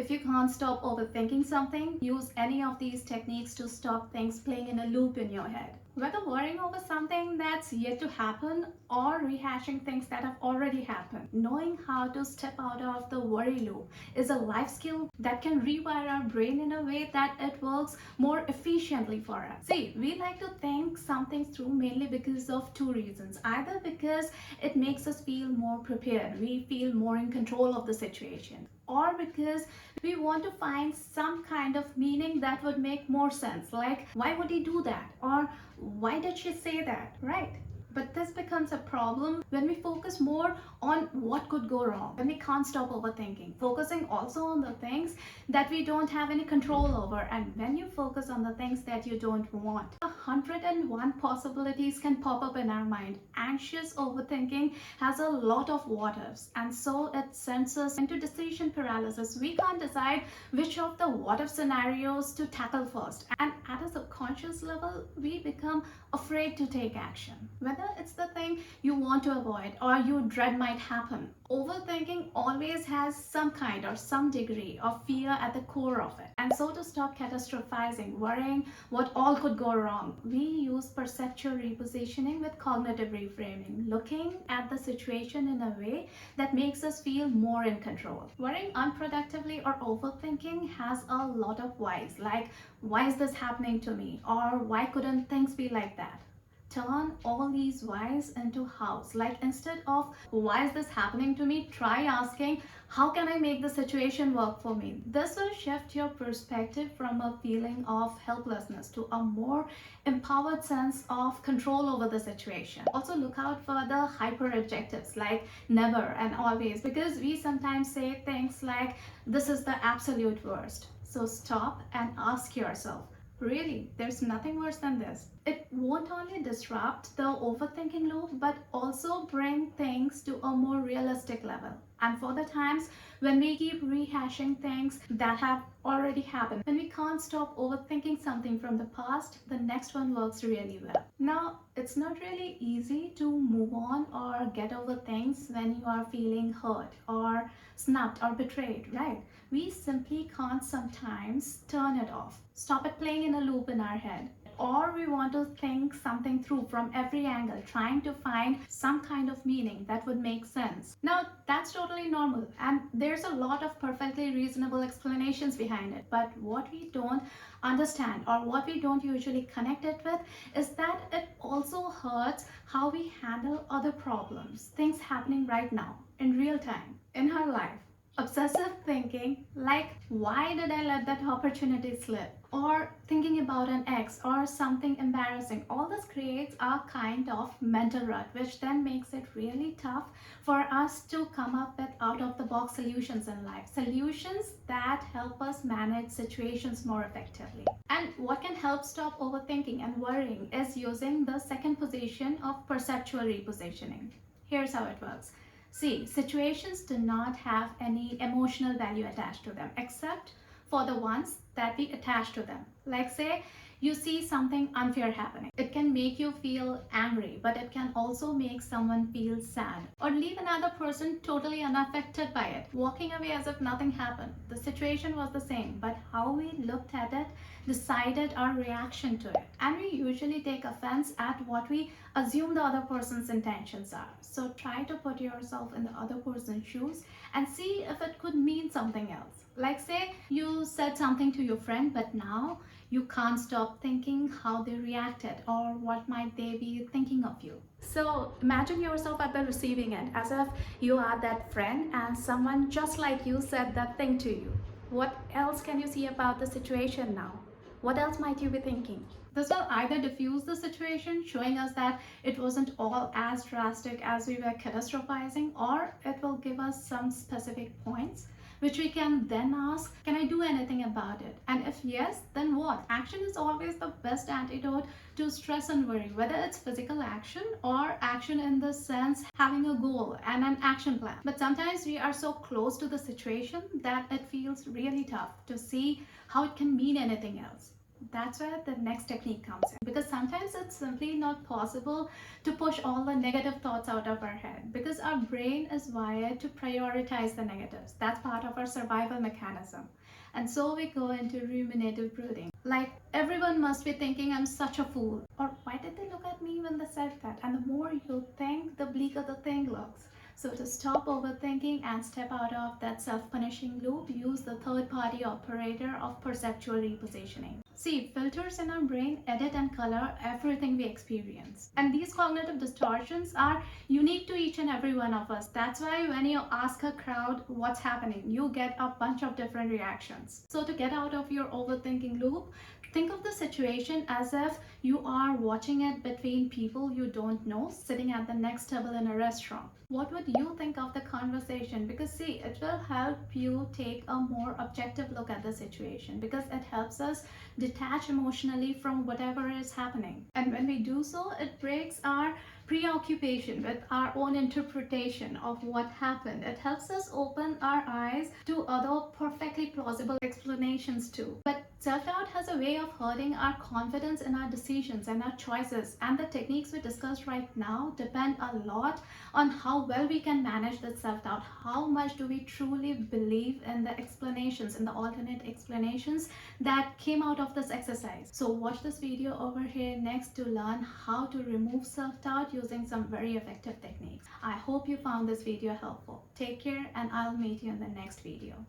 If you can't stop overthinking something, use any of these techniques to stop things playing in a loop in your head. Whether worrying over something that's yet to happen or rehashing things that have already happened, knowing how to step out of the worry loop is a life skill that can rewire our brain in a way that it works more efficiently for us. See, we like to think something through mainly because of two reasons. Either because it makes us feel more prepared, we feel more in control of the situation, or because we want to find some kind of meaning that would make more sense, like why would he do that, or why did she say that, right? But this becomes a problem when we focus more on what could go wrong, when we can't stop overthinking, focusing also on the things that we don't have any control over. And when you focus on the things that you don't want, 101 possibilities can pop up in our mind. Anxious overthinking has a lot of what ifs, and so it sends us into decision paralysis. We can't decide which of the what if scenarios to tackle first, and at a subconscious level we become afraid to take action, whether it's the thing you want to avoid or you dread might happen. Overthinking always has some kind or some degree of fear at the core of it. And so to stop catastrophizing, worrying what all could go wrong, we use perceptual repositioning with cognitive reframing, looking at the situation in a way that makes us feel more in control. Worrying unproductively or overthinking has a lot of whys, like why is this happening to me, or why couldn't things be like that? Turn all these whys into hows. Like instead of why is this happening to me, try asking how can I make the situation work for me. This will shift your perspective from a feeling of helplessness to a more empowered sense of control over the situation. Also look out for the hyper adjectives like never and always, because we sometimes say things like this is the absolute worst. So stop and ask yourself, really, there's nothing worse than this. It won't only disrupt the overthinking loop, but also bring things to a more realistic level. And for the times when we keep rehashing things that have already happened, when we can't stop overthinking something from the past, the next one works really well. Now, it's not really easy to move on or get over things when you are feeling hurt or snubbed or betrayed, right? We simply can't sometimes turn it off, stop it playing in a loop in our head. Or we want to think something through from every angle, trying to find some kind of meaning that would make sense. Now, that's totally normal, and there's a lot of perfectly reasonable explanations behind it. But what we don't understand, or what we don't usually connect it with, is that it also hurts how we handle other problems, things happening right now, in real time, in her life. Obsessive thinking, like why did I let that opportunity slip, or thinking about an ex or something embarrassing, all this creates a kind of mental rut, which then makes it really tough for us to come up with out of the box solutions in life, solutions that help us manage situations more effectively. And what can help stop overthinking and worrying is using the second position of perceptual repositioning. Here's how it works. See, situations do not have any emotional value attached to them, except for the ones that we attach to them. Like say, you see something unfair happening. It can make you feel angry, but it can also make someone feel sad or leave another person totally unaffected by it, walking away as if nothing happened. The situation was the same, but how we looked at it decided our reaction to it. And we usually take offense at what we assume the other person's intentions are. So try to put yourself in the other person's shoes and see if it could mean something else. Like say you said something to your friend, but now you can't stop thinking how they reacted or what might they be thinking of you. So imagine yourself at the receiving end, as if you are that friend and someone just like you said that thing to you. What else can you see about the situation now? What else might you be thinking? This will either diffuse the situation, showing us that it wasn't all as drastic as we were catastrophizing, or it will give us some specific points which we can then ask, can I do anything about it? And if yes, then what? Action is always the best antidote to stress and worry, whether it's physical action or action in the sense having a goal and an action plan. But sometimes we are so close to the situation that it feels really tough to see how it can mean anything else. That's where the next technique comes in, because sometimes it's simply not possible to push all the negative thoughts out of our head, because our brain is wired to prioritize the negatives. That's part of our survival mechanism. And so we go into ruminative brooding. Like, everyone must be thinking I'm such a fool. Or why did they look at me when they said that? And the more you think, the bleaker the thing looks. So to stop overthinking and step out of that self-punishing loop, use the third-party operator of perceptual repositioning. See, filters in our brain edit and color everything we experience. And these cognitive distortions are unique to each and every one of us. That's why when you ask a crowd what's happening, you get a bunch of different reactions. So to get out of your overthinking loop, think of the situation as if you are watching it between people you don't know, sitting at the next table in a restaurant. What would you think of the conversation? Because see, it will help you take a more objective look at the situation, because it helps us detach emotionally from whatever is happening. And when we do so, it breaks our preoccupation with our own interpretation of what happened. It helps us open our eyes to other perfectly plausible explanations too. But self-doubt has a way of hurting our confidence in our decisions and our choices, and the techniques we discussed right now depend a lot on how well we can manage that self-doubt. How much do we truly believe in the explanations, in the alternate explanations that came out of this exercise? So watch this video over here next to learn how to remove self-doubt using some very effective techniques. I hope you found this video helpful. Take care, and I'll meet you in the next video.